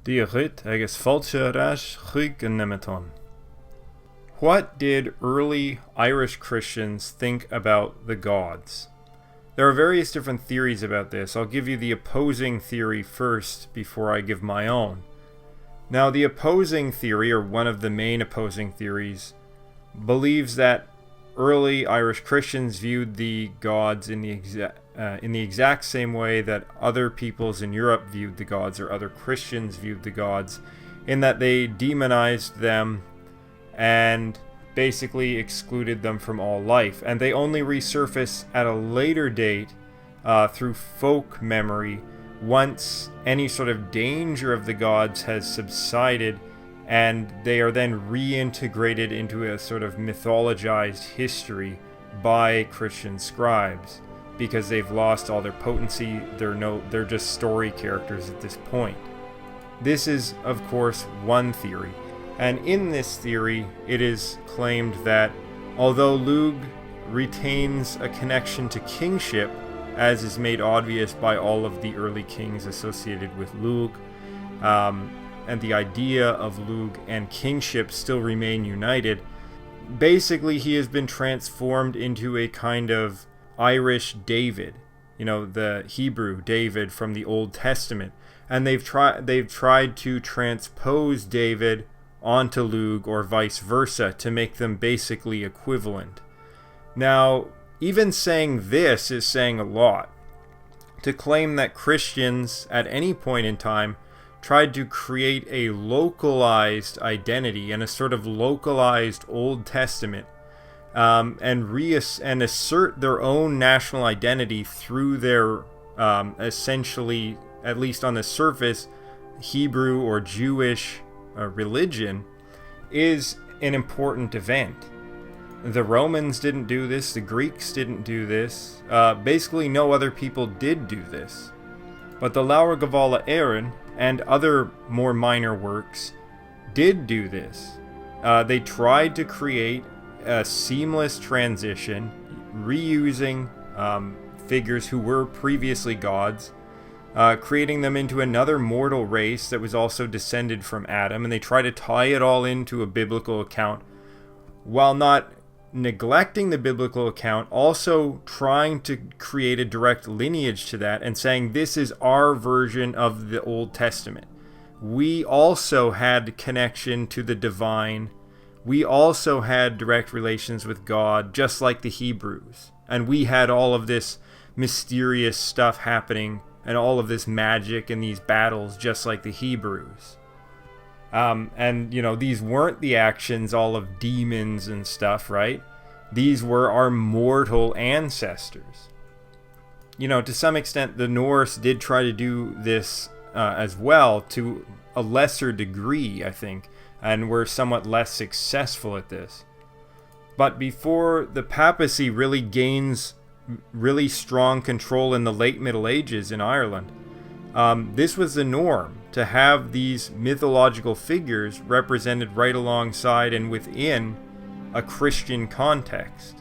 Diarit agus false ras chuig an nemeton. What did early Irish Christians think about the gods? There are various different theories about this. I'll give you the opposing theory first before I give my own. Now, the opposing theory, or one of the main opposing theories, believes that early Irish Christians viewed the gods in the exact same way that other peoples in Europe viewed the gods, or other Christians viewed the gods, in that they demonized them and basically excluded them from all life. And they only resurface at a later date through folk memory once any sort of danger of the gods has subsided, and they are then reintegrated into a sort of mythologized history by Christian scribes, because they've lost all their potency. They're just story characters at this point. This is, of course, one theory. And in this theory, it is claimed that although Lugh retains a connection to kingship, as is made obvious by all of the early kings associated with Lugh, and the idea of Lugh and kingship still remain united, basically he has been transformed into a kind of Irish David, the Hebrew David from the Old Testament. And they've tried to transpose David onto Lugh, or vice versa, to make them basically equivalent. Now, even saying this is saying a lot. To claim that Christians at any point in time tried to create a localized identity and a sort of localized Old Testament, and assert their own national identity through their essentially, at least on the surface, Hebrew or Jewish religion, is an important event. The Romans didn't do this, the Greeks didn't do this, basically no other people did do this. But the Laura Gavala Éireann and other more minor works did do this. They tried to create a seamless transition, reusing figures who were previously gods, creating them into another mortal race that was also descended from Adam, and they try to tie it all into a biblical account, while not neglecting the biblical account, also trying to create a direct lineage to that and saying this is our version of the Old Testament. We also had connection to the divine. We also had direct relations with God, just like the Hebrews. And we had all of this mysterious stuff happening and all of this magic and these battles, just like the Hebrews. And these weren't the actions all of demons and stuff, right? These were our mortal ancestors. To some extent, the Norse did try to do this as well, to a lesser degree, I think, and were somewhat less successful at this. But before the papacy really gains really strong control in the late Middle Ages in Ireland, this was the norm, to have these mythological figures represented right alongside and within a Christian context.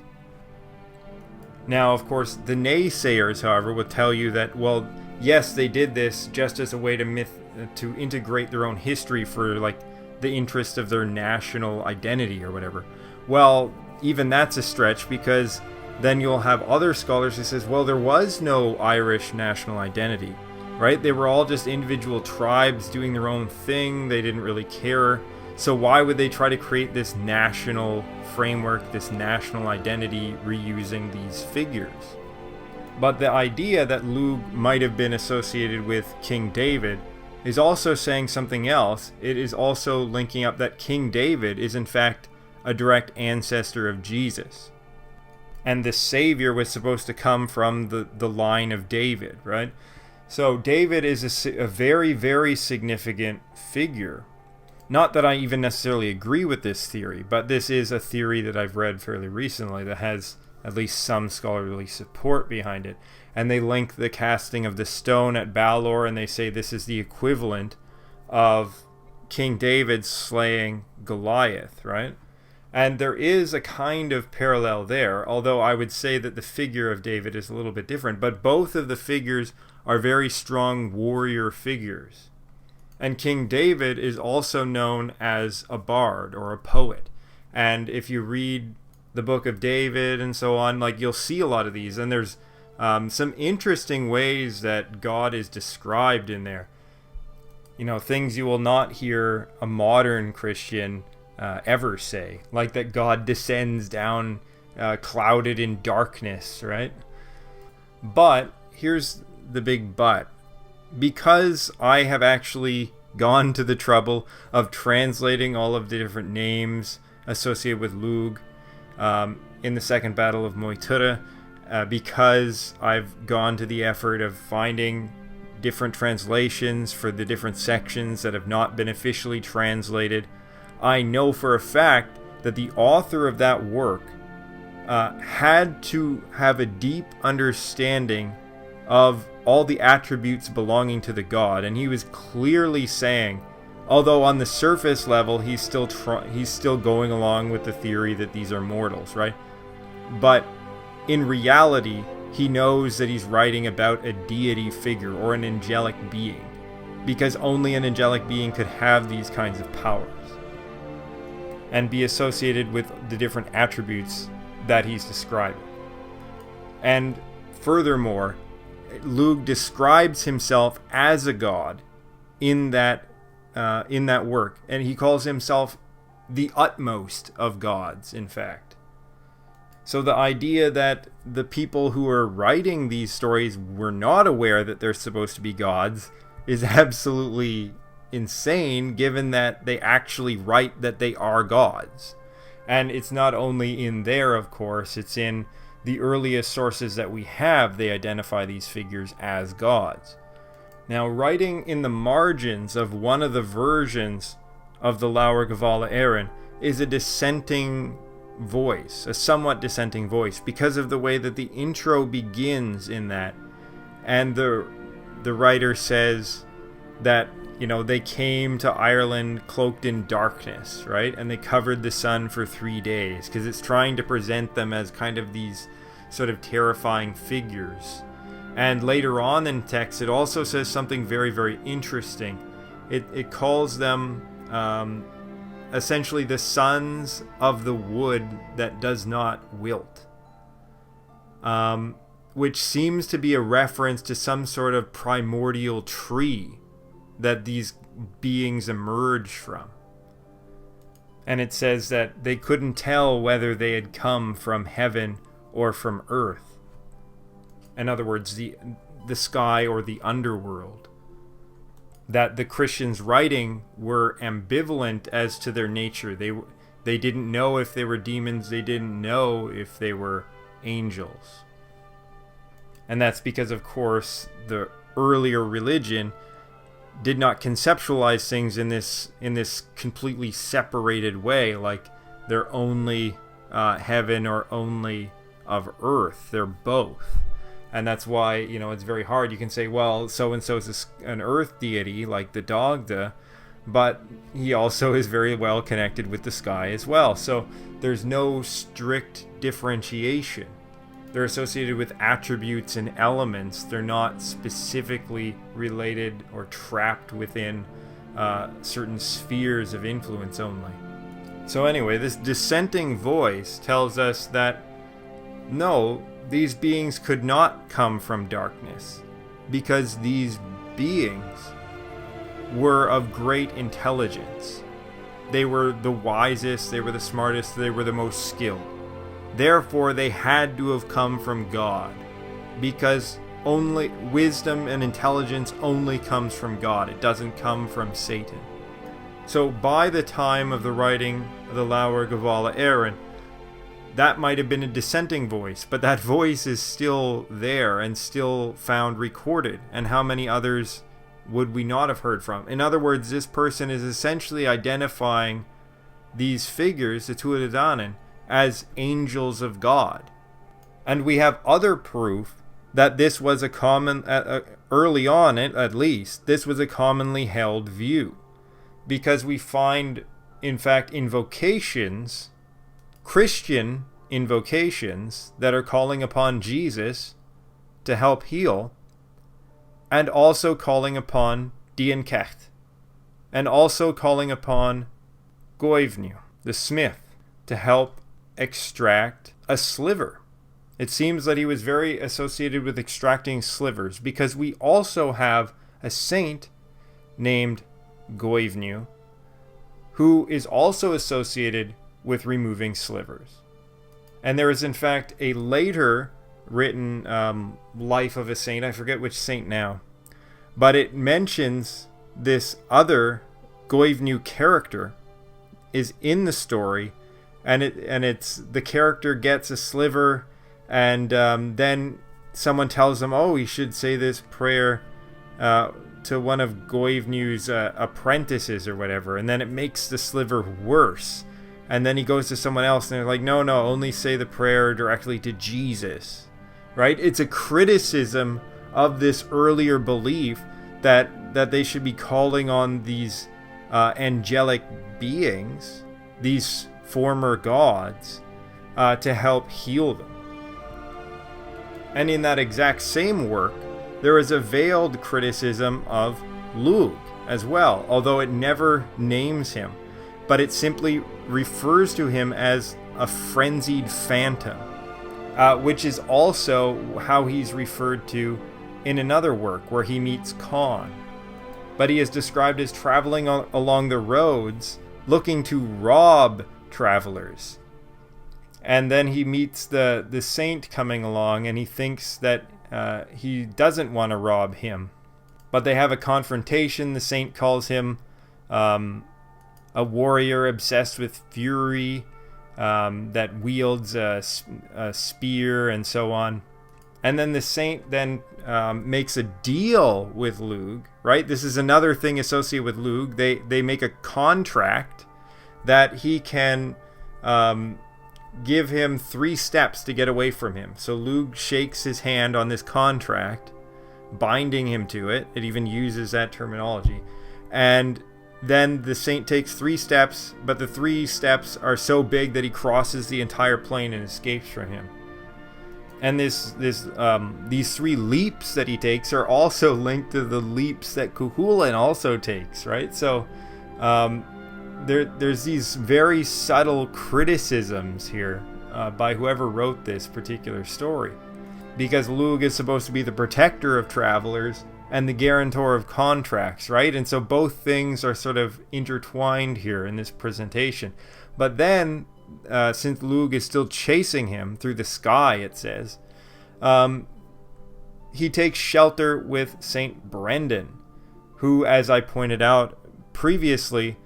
Now, of course, the naysayers, however, will tell you that, well, yes, they did this just as a way to integrate their own history for, like, the interest of their national identity or whatever. Well, even that's a stretch, because then you'll have other scholars who says, well, there was no Irish national identity, right? They were all just individual tribes doing their own thing. They didn't really care. So why would they try to create this national framework, this national identity, reusing these figures? But the idea that Lugh might have been associated with King David is also saying something else. It is also linking up that King David is in fact a direct ancestor of Jesus. And the Savior was supposed to come from the line of David, right? So David is a very, very significant figure. Not that I even necessarily agree with this theory, but this is a theory that I've read fairly recently that has at least some scholarly support behind it. And they link the casting of the stone at Balor, and they say this is the equivalent of King David slaying Goliath, right? And there is a kind of parallel there, although I would say that the figure of David is a little bit different. But both of the figures are very strong warrior figures. And King David is also known as a bard or a poet. And if you read the book of David and so on, like, you'll see a lot of these. And there's some interesting ways that God is described in there. You know, things you will not hear a modern Christian ever say, like that God descends down clouded in darkness, right? But here's the big but. Because I have actually gone to the trouble of translating all of the different names associated with Lugh in the Second Battle of Moytura, because I've gone to the effort of finding different translations for the different sections that have not been officially translated, I know for a fact that the author of that work had to have a deep understanding of all the attributes belonging to the god, and he was clearly saying, although on the surface level he's still going along with the theory that these are mortals, right? But in reality, he knows that he's writing about a deity figure or an angelic being, because only an angelic being could have these kinds of powers and be associated with the different attributes that he's describing. And furthermore, Lugh describes himself as a god in that work, and he calls himself the utmost of gods, in fact. So the idea that the people who are writing these stories were not aware that they're supposed to be gods is absolutely insane, given that they actually write that they are gods. And it's not only in there, of course, it's in the earliest sources that we have, they identify these figures as gods. Now, writing in the margins of one of the versions of the Laur Gavala Éireann is a dissenting voice, a somewhat dissenting voice, because of the way that the intro begins in that. And the writer says that, you know, they came to Ireland cloaked in darkness, right? And they covered the sun for 3 days, because it's trying to present them as kind of these sort of terrifying figures. And later on in text, it also says something very, very interesting. It calls them essentially the sons of the wood that does not wilt, which seems to be a reference to some sort of primordial tree that these beings emerge from. And it says that they couldn't tell whether they had come from heaven or from earth. In other words, the sky or the underworld. That the Christians writing were ambivalent as to their nature. They didn't know if they were demons. They didn't know if they were angels. And that's because, of course, the earlier religion did not conceptualize things in this completely separated way, like they're only heaven or only of earth. They're both. And that's why, you know, it's very hard. You can say, well, so-and-so is an earth deity, like the Dagda, but he also is very well connected with the sky as well. So there's no strict differentiation. They're associated with attributes and elements. They're not specifically related or trapped within certain spheres of influence only. So anyway, this dissenting voice tells us that no, these beings could not come from darkness, because these beings were of great intelligence. They were the wisest, they were the smartest, they were the most skilled. Therefore, they had to have come from God, because only wisdom and intelligence only comes from God. It doesn't come from Satan. So by the time of the writing of the Laur Gavala Éireann, that might have been a dissenting voice, but that voice is still there and still found recorded. And how many others would we not have heard from? In other words, this person is essentially identifying these figures, the Tuatha Dé Danann, as angels of God. And we have other proof that this was a common, early on at least, this was a commonly held view. Because we find, in fact, invocations, Christian invocations that are calling upon Jesus to help heal, and also calling upon Dian Cecht, and also calling upon Goivnu, the smith, to help extract a sliver. It seems that he was very associated with extracting slivers, because we also have a saint named Goivnu who is also associated with removing slivers. And there is in fact a later written life of a saint, I forget which saint now, but it mentions this other Goivnu character is in the story, and it's the character gets a sliver, and then someone tells him, oh, he should say this prayer to one of Goivnu's apprentices or whatever, and then it makes the sliver worse. And then he goes to someone else, and they're like, no, only say the prayer directly to Jesus, right? It's a criticism of this earlier belief that they should be calling on these angelic beings, these former gods, to help heal them. And in that exact same work, there is a veiled criticism of Lugh as well, although it never names him, but it simply refers to him as a frenzied phantom, which is also how he's referred to in another work where he meets Khan. But he is described as traveling along the roads looking to rob travelers. And then he meets the saint coming along, and he thinks that he doesn't want to rob him. But they have a confrontation. The saint calls him a warrior obsessed with fury that wields a spear and so on. And then the saint then makes a deal with Lugh, right? This is another thing associated with Lugh. They make a contract that he can give him 3 steps to get away from him. So Lugh shakes his hand on this contract, binding him to it. It even uses that terminology. And then the saint takes 3 steps, but the 3 steps are so big that he crosses the entire plane and escapes from him. And these 3 leaps that he takes are also linked to the leaps that Cuchulainn also takes, right? So there's these very subtle criticisms here by whoever wrote this particular story, because Lugh is supposed to be the protector of travelers and the guarantor of contracts, right? And so both things are sort of intertwined here in this presentation. But then, since Lugh is still chasing him through the sky, it says, he takes shelter with Saint Brendan, who, as I pointed out previously,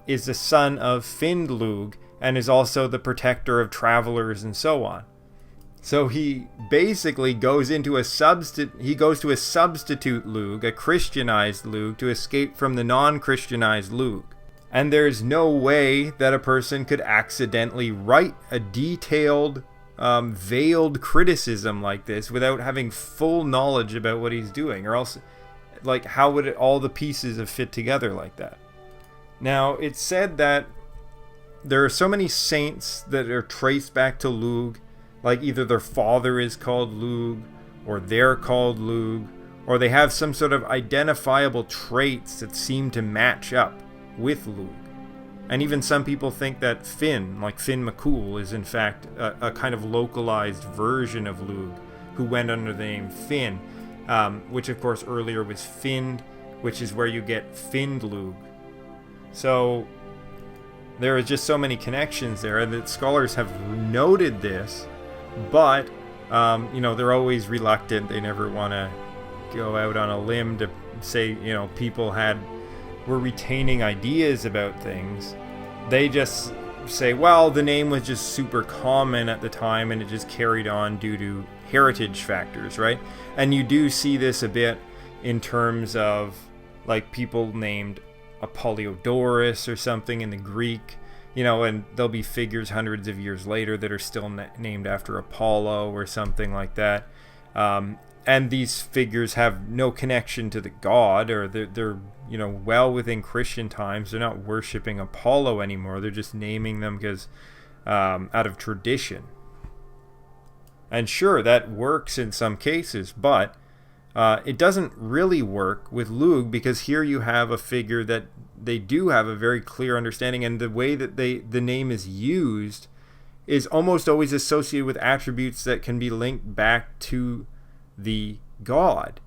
is the son of Findlugh and is also the protector of travelers and so on. So he basically goes to a substitute Lugh, a Christianized Lugh, to escape from the non-Christianized Lugh. And there's no way that a person could accidentally write a detailed, veiled criticism like this without having full knowledge about what he's doing, or else, like, how would all the pieces have fit together like that? Now, it's said that there are so many saints that are traced back to Lugh, like either their father is called Lugh, or they're called Lugh, or they have some sort of identifiable traits that seem to match up with Lugh. And even some people think that Finn, like Finn McCool, is in fact a kind of localized version of Lugh, who went under the name Finn, which of course earlier was Find, which is where you get Findlugh. So there are just so many connections there that scholars have noted this, but they're always reluctant. They never want to go out on a limb to say, people were retaining ideas about things. They just say, well, the name was just super common at the time and it just carried on due to heritage factors, right? And you do see this a bit in terms of like people named Apollodorus or something in the Greek, and there'll be figures hundreds of years later that are still named after Apollo or something like that. And these figures have no connection to the god, or they're well within Christian times. They're not worshiping Apollo anymore. They're just naming them because out of tradition. And sure, that works in some cases, but It doesn't really work with Lugh, because here you have a figure that they do have a very clear understanding, and the way that the name is used is almost always associated with attributes that can be linked back to the god.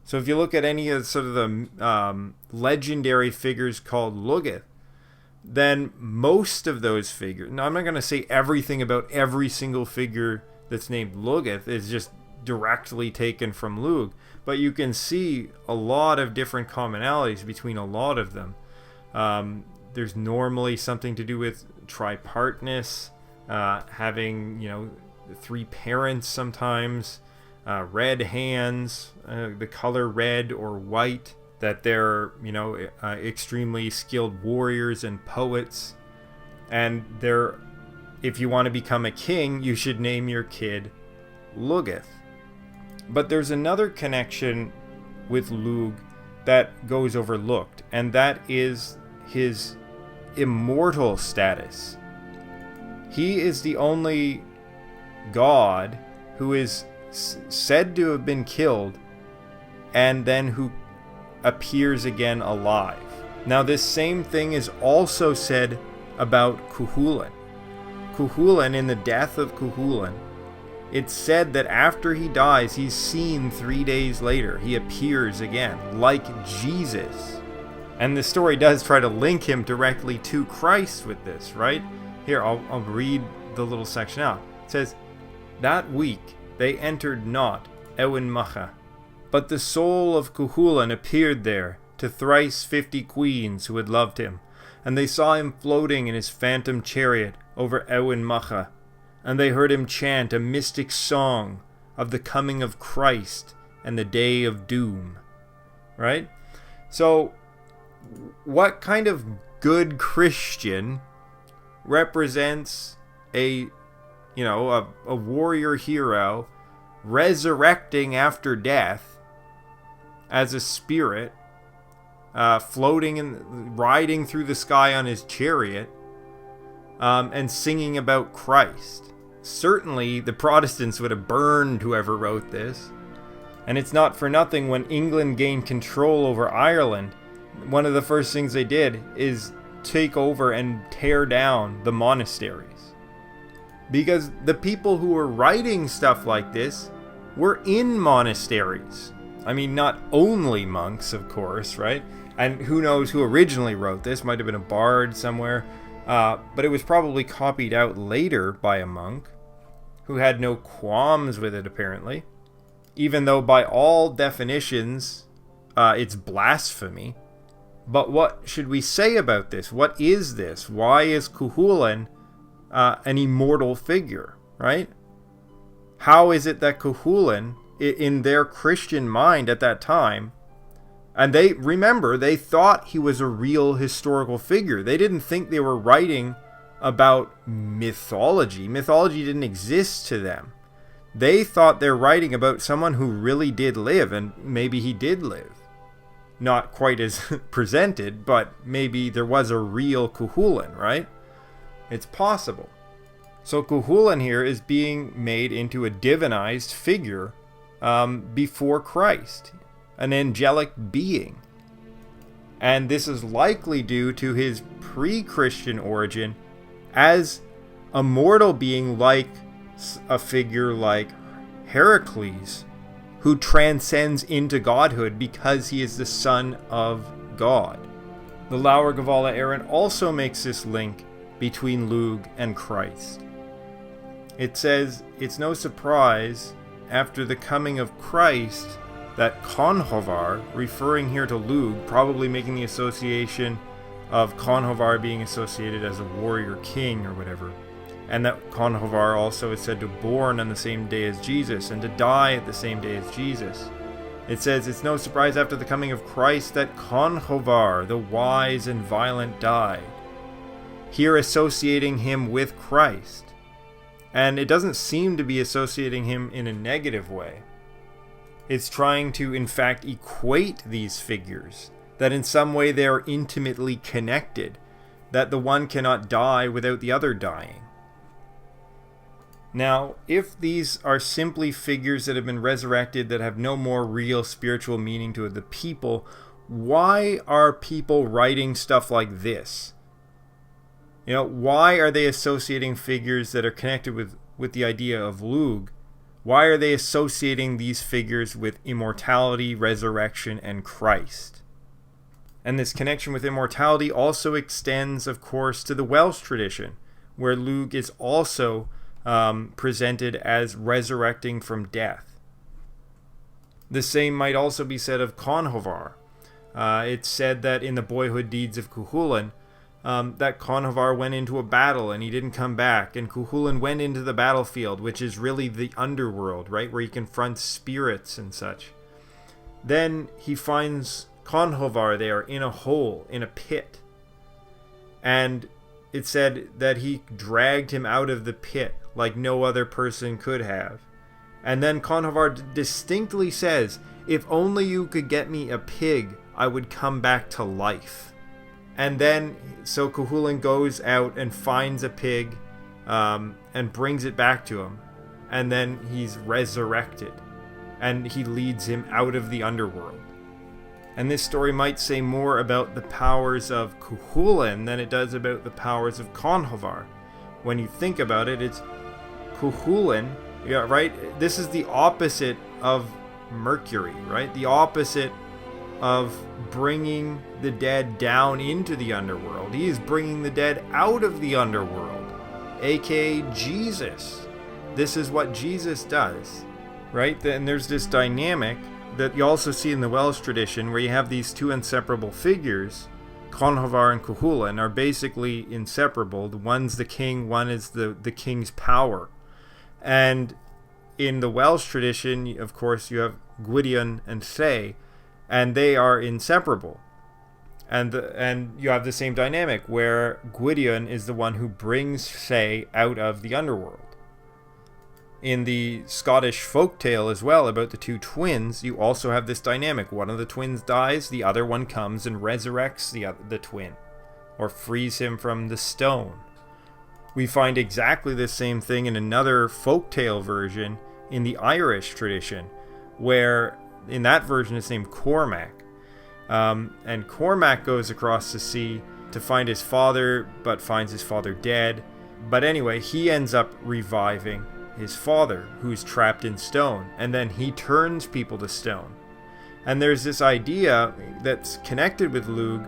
So if you look at any of sort of the legendary figures called Lugath, then most of those figures, now I'm not going to say everything about every single figure that's named Lugath is just directly taken from Lugh, but you can see a lot of different commonalities between a lot of them. There's normally something to do with tripartness, having, 3 parents sometimes, red hands, the color red or white, that they're, extremely skilled warriors and poets. And if you want to become a king, you should name your kid Lugath. But there's another connection with Lugh that goes overlooked, and that is his immortal status. He is the only god who is said to have been killed and then who appears again alive. Now, this same thing is also said about Cuchulainn. Cuchulainn, in the death of Cuchulainn, it's said that after he dies, he's seen 3 days later. He appears again, like Jesus. And the story does try to link him directly to Christ with this, right? Here, I'll read the little section out. It says, "That week they entered not Eowyn Mucha, but the soul of Cuchulainn appeared there to thrice 50 queens who had loved him, and they saw him floating in his phantom chariot over Eowyn Mucha, and they heard him chant a mystic song of the coming of Christ and the day of doom." Right? So, what kind of good Christian represents a warrior hero resurrecting after death as a spirit, floating and riding through the sky on his chariot, and singing about Christ? Certainly the Protestants would have burned whoever wrote this. And it's not for nothing, when England gained control over Ireland, one of the first things they did is take over and tear down the monasteries. Because the people who were writing stuff like this were in monasteries. I mean, not only monks, of course, right? And who knows who originally wrote this? Might have been a bard somewhere. But it was probably copied out later by a monk who had no qualms with it, apparently. Even though by all definitions, it's blasphemy. But what should we say about this? What is this? Why is Cuchulainn an immortal figure, right? How is it that Cuchulainn, in their Christian mind at that time, and they thought he was a real historical figure. They didn't think they were writing about mythology. Mythology didn't exist to them. They thought they're writing about someone who really did live, and maybe he did live. Not quite as presented, but maybe there was a real Cuchulainn, right? It's possible. So Cuchulainn here is being made into a divinized figure before Christ, an angelic being. And this is likely due to his pre-Christian origin as a mortal being, like a figure like Heracles, who transcends into godhood because he is the son of God. The Laur Gavala Aaron also makes this link between Lugh and Christ. It says, it's no surprise after the coming of Christ that Conchobar, referring here to Lugh, probably making the association of Conchobar being associated as a warrior king or whatever, and that Conchobar also is said to be born on the same day as Jesus and to die at the same day as Jesus. It says, it's no surprise after the coming of Christ that Conchobar, the wise and violent, died. Here associating him with Christ. And it doesn't seem to be associating him in a negative way. It's trying to, in fact, equate these figures, that in some way they are intimately connected, that the one cannot die without the other dying. Now, if these are simply figures that have been resurrected that have no more real spiritual meaning to the people, why are people writing stuff like this? Why are they associating figures that are connected with the idea of Lugh? Why are they associating these figures with immortality, resurrection, and Christ? And this connection with immortality also extends, of course, to the Welsh tradition, where Lugh is also presented as resurrecting from death. The same might also be said of Conchobar. It's said that in the boyhood deeds of Cuchulainn, that Conchobar went into a battle and he didn't come back, and Cuchulainn went into the battlefield, which is really the underworld, right, where he confronts spirits and such. Then he finds Conchobar there in a hole, in a pit, and it said that he dragged him out of the pit like no other person could have. And then Conchobar distinctly says, "If only you could get me a pig, I would come back to life." And then, so Cuchulainn goes out and finds a pig and brings it back to him. And then he's resurrected. And he leads him out of the underworld. And this story might say more about the powers of Cuchulainn than it does about the powers of Conchobar. When you think about it, it's Cuchulainn, yeah, right? This is the opposite of Mercury, right? The opposite of bringing the dead down into the underworld. He is bringing the dead out of the underworld, aka Jesus. This is what Jesus does, right? And there's this dynamic that you also see in the Welsh tradition, where you have these two inseparable figures. Conchobar and Cuchulainn are basically inseparable. The one's the king, one is the king's power. And in the Welsh tradition, of course, you have Gwydion and Lle, and they are inseparable. And you have the same dynamic, where Gwydion is the one who brings Lle out of the underworld. In the Scottish folktale as well about the two twins, you also have this dynamic. One of the twins dies, the other one comes and resurrects the twin, or frees him from the stone. We find exactly the same thing in another folktale version in the Irish tradition, where in that version it's named Cormac. And Cormac goes across the sea to find his father, but finds his father dead. But anyway, he ends up reviving his father, who's trapped in stone, and then he turns people to stone. And there's this idea that's connected with Lugh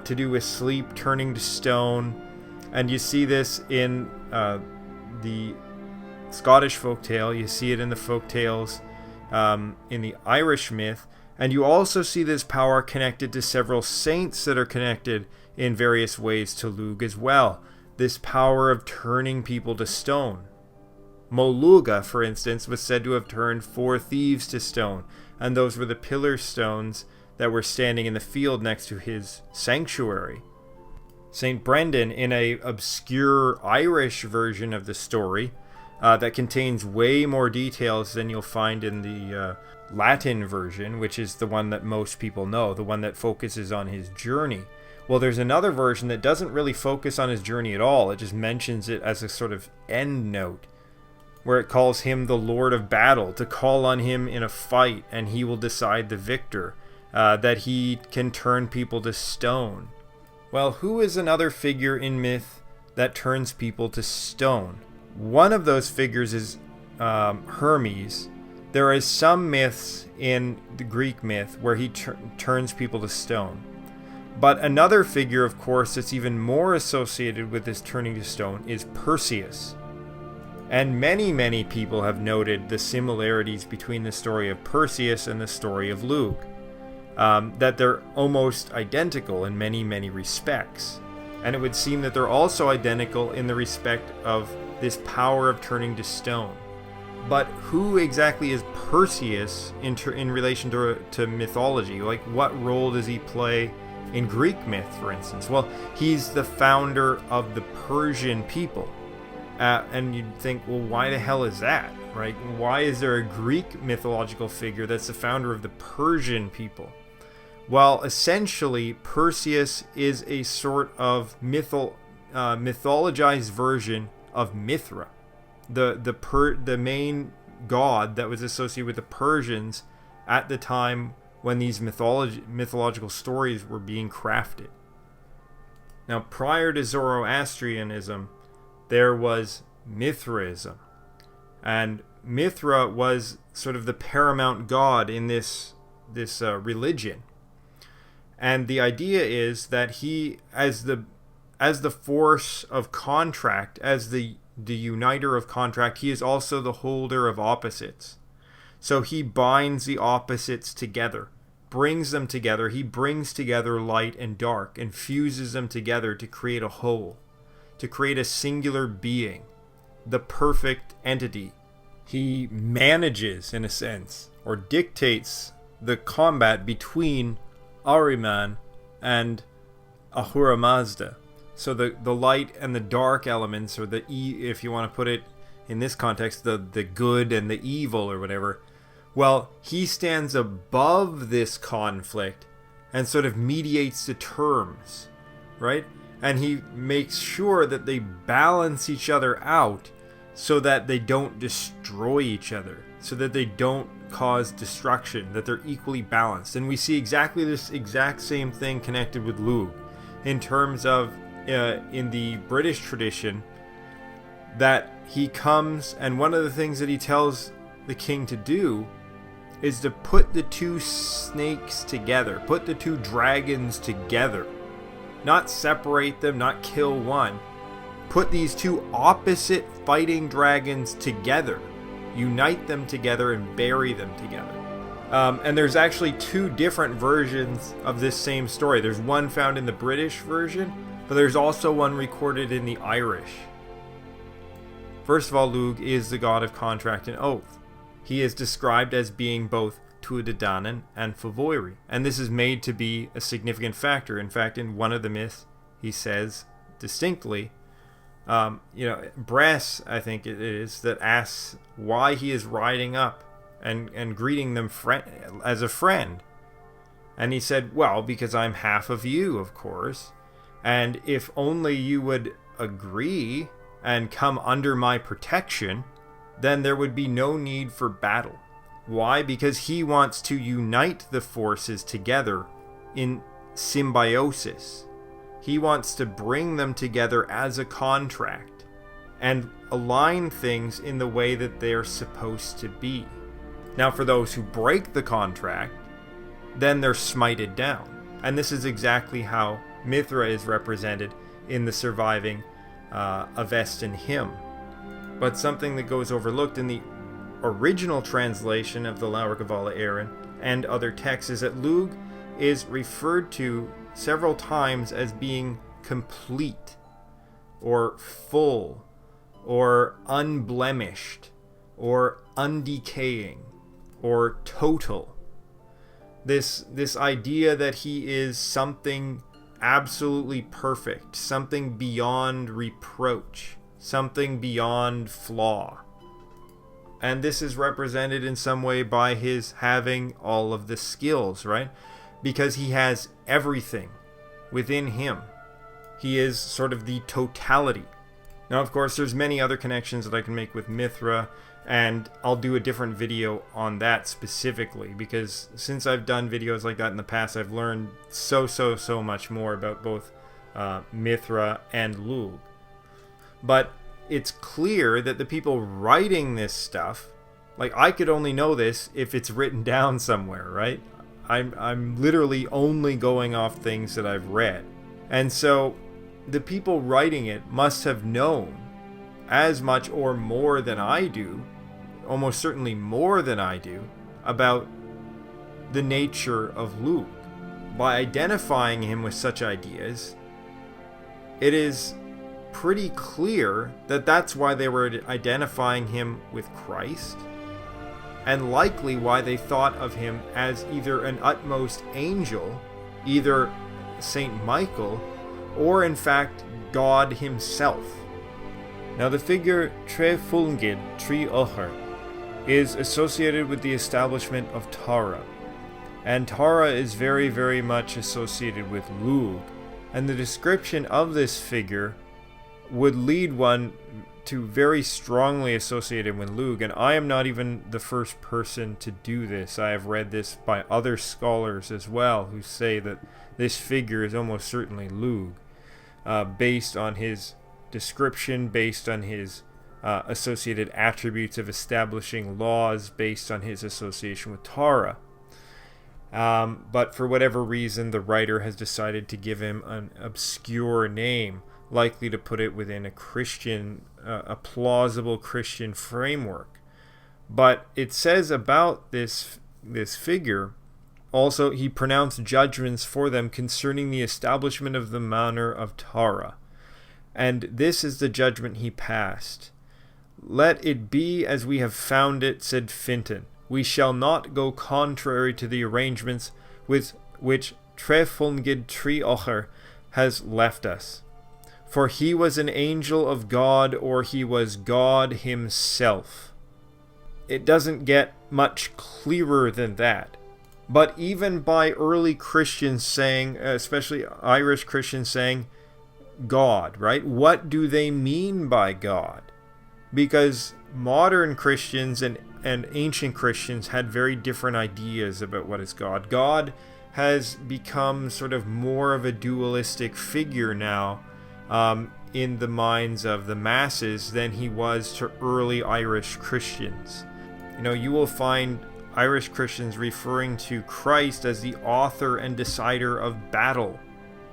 to do with sleep turning to stone, and you see this in the Scottish folktale, you see it in the folktales in the Irish myth, and you also see this power connected to several saints that are connected in various ways to Lugh as well. This power of turning people to stone. Moluga, for instance, was said to have turned 4 thieves to stone, and those were the pillar stones that were standing in the field next to his sanctuary. St. Brendan, in a obscure Irish version of the story that contains way more details than you'll find in the Latin version, which is the one that most people know, the one that focuses on his journey. Well, there's another version that doesn't really focus on his journey at all. It just mentions it as a sort of end note, where it calls him the Lord of Battle, to call on him in a fight and he will decide the victor, that he can turn people to stone. Well, who is another figure in myth that turns people to stone? One of those figures is Hermes. There is some myths in the Greek myth where he turns people to stone. But another figure, of course, that's even more associated with this turning to stone is Perseus. And many people have noted the similarities between the story of Perseus and the story of Lugh. That they're almost identical in many respects. And it would seem that they're also identical in the respect of this power of turning to stone. But who exactly is Perseus in relation to mythology? Like, what role does he play in Greek myth, for instance? Well, he's the founder of the Persian people. And you'd think, well, why the hell is that, right? Why is there a Greek mythological figure that's the founder of the Persian people? Well, essentially, Perseus is a sort of mythologized version of Mithra. the main god that was associated with the Persians at the time when these mythological stories were being crafted. Now, prior to Zoroastrianism, there was Mithraism. And Mithra was sort of the paramount god in this religion. And the idea is that he, as the force of contract, as the uniter of contract, he is also the holder of opposites. So he binds the opposites together, brings them together. He brings together light and dark and fuses them together to create a whole, to create a singular being, the perfect entity. He manages, in a sense, or dictates the combat between Ahriman and Ahura Mazda. So the light and the dark elements, or if you want to put it in this context, the good and the evil or whatever, well, he stands above this conflict and sort of mediates the terms, right? And he makes sure that they balance each other out so that they don't destroy each other, so that they don't cause destruction, that they're equally balanced. And we see exactly this exact same thing connected with Lugh in terms of in the British tradition, that he comes, and one of the things that he tells the king to do is to put the two snakes together, put the two dragons together, not separate them, not kill one. Put these two opposite fighting dragons together, unite them together, and bury them together. And there's actually two different versions of this same story. There's one found in the British version, but there's also one recorded in the Irish. First of all, Lugh is the god of contract and oath. He is described as being both Tuatha Dé Danann and Fomhuirí, and this is made to be a significant factor. In fact, in one of the myths, he says distinctly, Bress, I think it is, that asks why he is riding up and greeting them as a friend. And he said, well, because I'm half of you, of course. And if only you would agree and come under my protection, then there would be no need for battle. Why? Because he wants to unite the forces together in symbiosis. He wants to bring them together as a contract and align things in the way that they're supposed to be. Now, for those who break the contract, then they're smited down. And this is exactly how Mithra is represented in the surviving Avestan hymn. But something that goes overlooked in the original translation of the Laura Gavala Aaron and other texts is that Lugh is referred to several times as being complete, or full, or unblemished, or undecaying, or total. This idea that he is something absolutely perfect, something beyond reproach, something beyond flaw. And this is represented in some way by his having all of the skills, right? Because he has everything within him. He is sort of the totality. Now, of course, there's many other connections that I can make with Mithra, and I'll do a different video on that specifically, because since I've done videos like that in the past, I've learned so much more about both Mithra and Lugh. But it's clear that the people writing this stuff, like, I could only know this if it's written down somewhere, right? I'm literally only going off things that I've read. And so the people writing it must have known as much or more than I do, almost certainly more than I do, about the nature of Lugh. By identifying him with such ideas, it is pretty clear that that's why they were identifying him with Christ, and likely why they thought of him as either an utmost angel, either Saint Michael, or in fact God himself. Now, the figure Tre Fulgid Tri Ochar is associated with the establishment of Tara, and Tara is very much associated with Lugh, and the description of this figure would lead one to very strongly associate him with Lugh, and I am not even the first person to do this. I have read this by other scholars as well, who say that this figure is almost certainly Lugh, based on his description, based on his associated attributes of establishing laws, based on his association with Tara. But for whatever reason, the writer has decided to give him an obscure name, likely to put it within a Christian, a plausible Christian framework. But it says about this figure, also, he pronounced judgments for them concerning the establishment of the manor of Tara. And this is the judgment he passed. Let it be as we have found it, said Fintan. We shall not go contrary to the arrangements with which Trefongid Triocher has left us. For he was an angel of God, or he was God himself. It doesn't get much clearer than that. But even by early Christians saying, especially Irish Christians saying, God, right? What do they mean by God? Because modern Christians and ancient Christians had very different ideas about what is God. God has become sort of more of a dualistic figure now in the minds of the masses than he was to early Irish Christians. You will find Irish Christians referring to Christ as the author and decider of battle,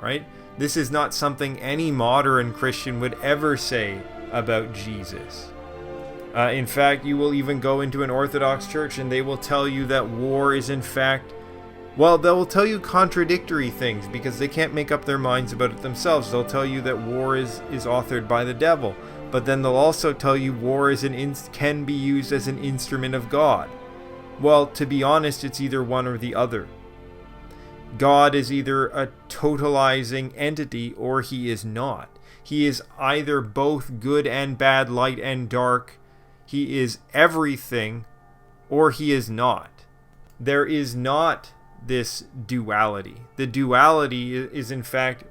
right? This is not something any modern Christian would ever say about Jesus. In fact, you will even go into an Orthodox church and they will tell you that war is in fact, well, they will tell you contradictory things because they can't make up their minds about it themselves. They'll tell you that war is authored by the devil, but then they'll also tell you war can be used as an instrument of God. Well, to be honest, it's either one or the other. God is either a totalizing entity or he is not. He is either both good and bad, light and dark. He is everything or he is not. There is not this duality. The duality is in fact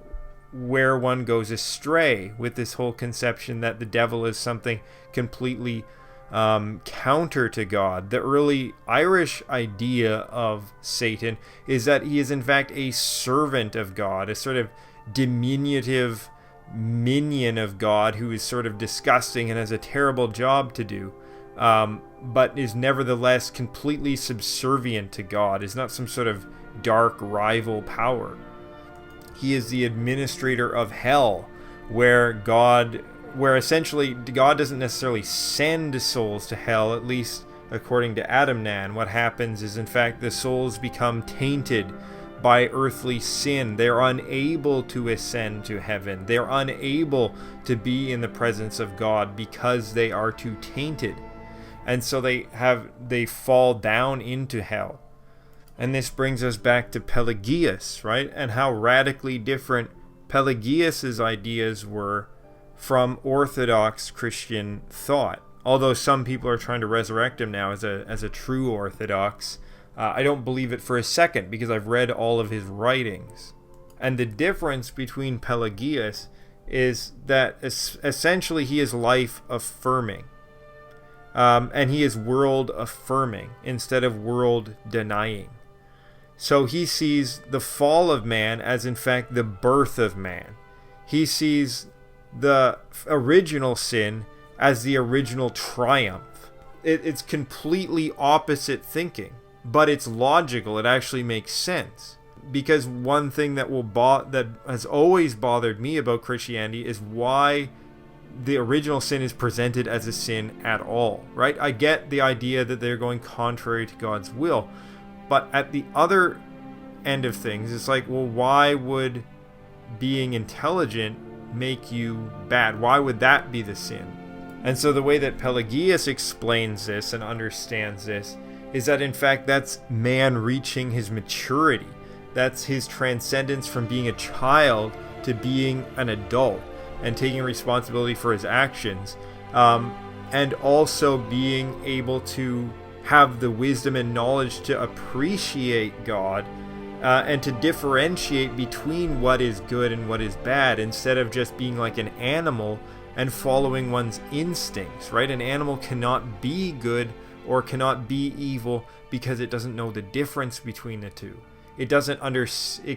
where one goes astray with this whole conception that the devil is something completely counter to God. The early Irish idea of Satan is that he is in fact a servant of God, a sort of diminutive minion of God who is sort of disgusting and has a terrible job to do, but is nevertheless completely subservient to God, is not some sort of dark rival power. He is the administrator of hell, where essentially God doesn't necessarily send souls to hell, at least according to Adamnan. What happens is, in fact, the souls become tainted by earthly sin. They're unable to ascend to heaven. They're unable to be in the presence of God because they are too tainted. And so they fall down into hell. And this brings us back to Pelagius, right? And how radically different Pelagius's ideas were from Orthodox Christian thought. Although some people are trying to resurrect him now as a true Orthodox, I don't believe it for a second because I've read all of his writings. And the difference between Pelagius is that essentially he is life affirming. And he is world affirming instead of world denying. So he sees the fall of man as in fact the birth of man. He sees the original sin as the original triumph. It's completely opposite thinking, but it's logical. It actually makes sense. Because one thing that has always bothered me about Christianity is why the original sin is presented as a sin at all, right? I get the idea that they're going contrary to God's will, but at the other end of things, it's like, well, why would being intelligent make you bad? Why would that be the sin? And so the way that Pelagius explains this and understands this is that in fact that's man reaching his maturity. That's his transcendence from being a child to being an adult and taking responsibility for his actions, and also being able to have the wisdom and knowledge to appreciate God and to differentiate between what is good and what is bad, instead of just being like an animal and following one's instincts, right? An animal cannot be good or cannot be evil because it doesn't know the difference between the two. It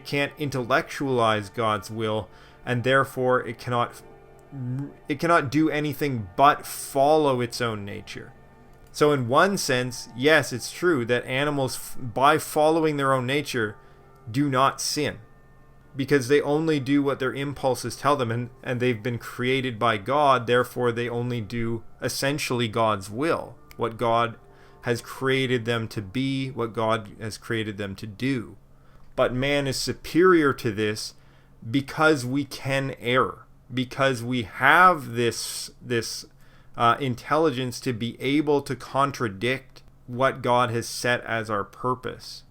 can't intellectualize God's will, and therefore it cannot do anything but follow its own nature. So in one sense, yes, it's true that animals, by following their own nature, do not sin, because they only do what their impulses tell them, and they've been created by God, therefore they only do essentially God's will, what God has created them to be, what God has created them to do. But man is superior to this because we can err, because we have this intelligence to be able to contradict what God has set as our purpose.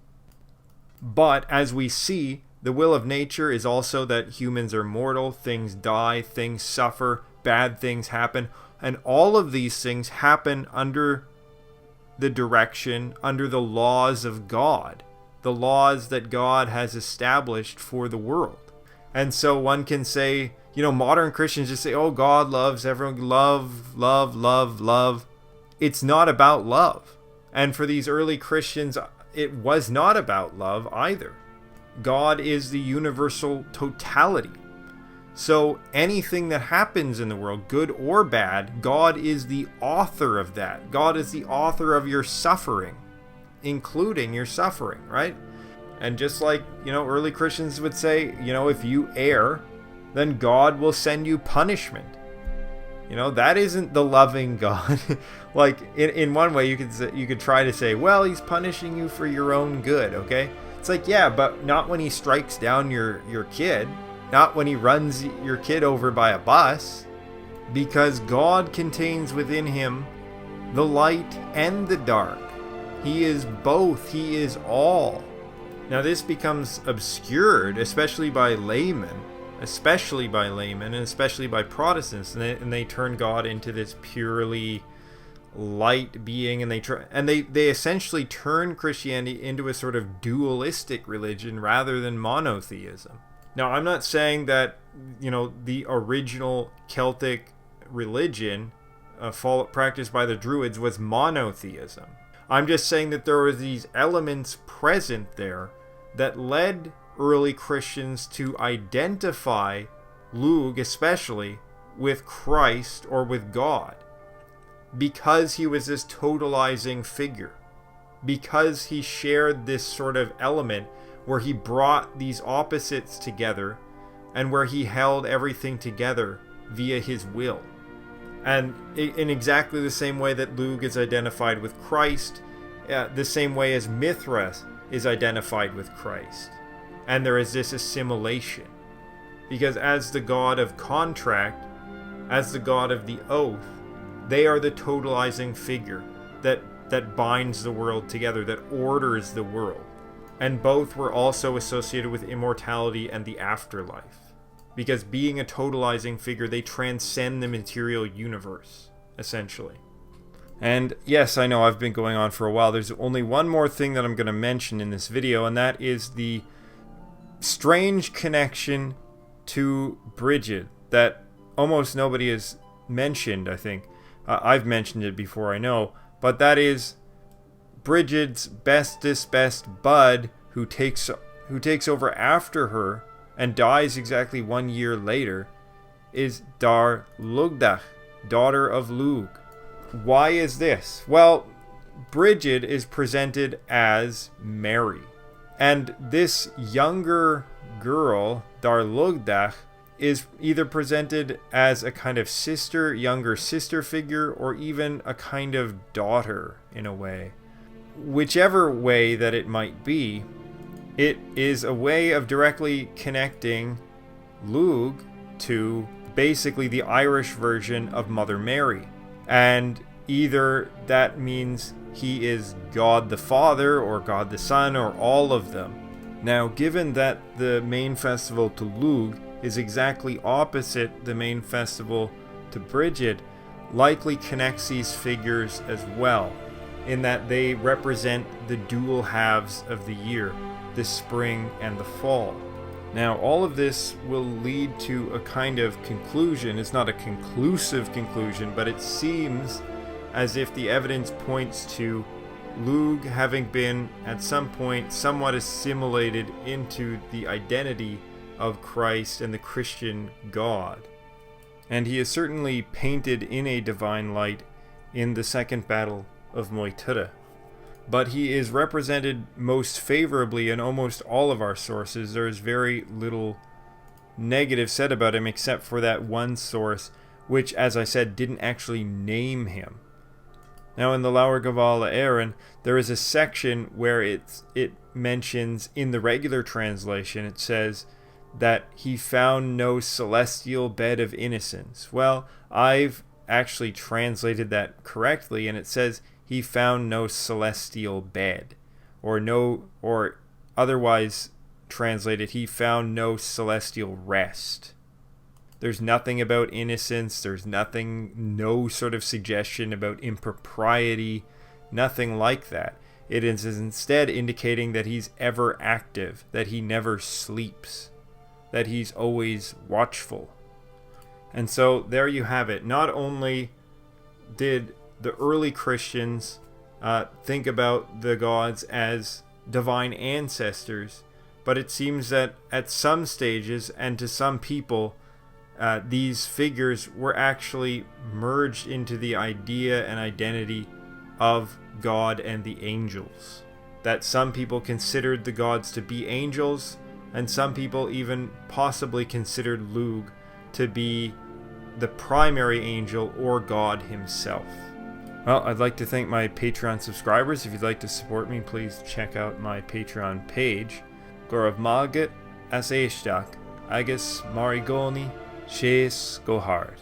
But as we see, the will of nature is also that humans are mortal, things die, things suffer, bad things happen, and all of these things happen under the direction, under the laws of God, the laws that God has established for the world. And so one can say, modern Christians just say, oh, God loves everyone, love, love, love, love. It's not about love. And for these early Christians, it was not about love either. God is the universal totality. So anything that happens in the world, good or bad, God is the author of that. God is the author of your suffering, including your suffering, right? And just like, early Christians would say, if you err, then God will send you punishment. That isn't the loving God. Like, in one way, you could try to say, well, he's punishing you for your own good, okay? It's like, yeah, but not when he strikes down your kid, not when he runs your kid over by a bus, because God contains within him the light and the dark. He is both, he is all. Now this becomes obscured, especially by laymen, and especially by Protestants, and they turn God into this purely light being, and they essentially turn Christianity into a sort of dualistic religion rather than monotheism. Now, I'm not saying that the original Celtic religion practiced by the Druids was monotheism. I'm just saying that there were these elements present there that led early Christians to identify Lugh especially with Christ or with God, because he was this totalizing figure, because he shared this sort of element where he brought these opposites together and where he held everything together via his will. And in exactly the same way that Lugh is identified with Christ, the same way as Mithras is identified with Christ. And there is this assimilation. Because as the god of contract, as the god of the oath, they are the totalizing figure that binds the world together, that orders the world. And both were also associated with immortality and the afterlife. Because being a totalizing figure, they transcend the material universe, essentially. And yes, I know I've been going on for a while. There's only one more thing that I'm going to mention in this video, and that is the strange connection to Brigid that almost nobody has mentioned, I think. I've mentioned it before, I know. But that is Brigid's best bud, who takes over after her and dies exactly 1 year later, is Dar Lugdach, daughter of Lugh. Why is this? Well, Brigid is presented as Mary. And this younger girl, Dar Lugdach, is either presented as a kind of younger sister figure, or even a kind of daughter in a way. Whichever way that it might be, it is a way of directly connecting Lugh to basically the Irish version of Mother Mary. And either that means he is God the Father, or God the Son, or all of them. Now, given that the main festival to Lugh is exactly opposite the main festival to Brigid, likely connects these figures as well, in that they represent the dual halves of the year, the spring and the fall. Now, all of this will lead to a kind of conclusion. It's not a conclusive conclusion, but it seems as if the evidence points to Lugh having been, at some point, somewhat assimilated into the identity of Christ and the Christian God. And he is certainly painted in a divine light in the Second Battle of Moytura. But he is represented most favorably in almost all of our sources. There is very little negative said about him except for that one source, which, as I said, didn't actually name him. Now, in the Laur Gavala Aaron, there is a section where it mentions, in the regular translation, it says that he found no celestial bed of innocence. Well, I've actually translated that correctly, and it says he found no celestial bed, or otherwise translated, he found no celestial rest. There's nothing about innocence, there's no sort of suggestion about impropriety, nothing like that. It is instead indicating that he's ever active, that he never sleeps, that he's always watchful. And so there you have it. Not only did the early Christians think about the gods as divine ancestors, but it seems that at some stages and to some people, these figures were actually merged into the idea and identity of God and the angels. That some people considered the gods to be angels, and some people even possibly considered Lugh to be the primary angel or God himself. Well, I'd like to thank my Patreon subscribers. If you'd like to support me, please check out my Patreon page. Gorav Malgat, As Eishtach, Agus Marigoni, Shes Gohard.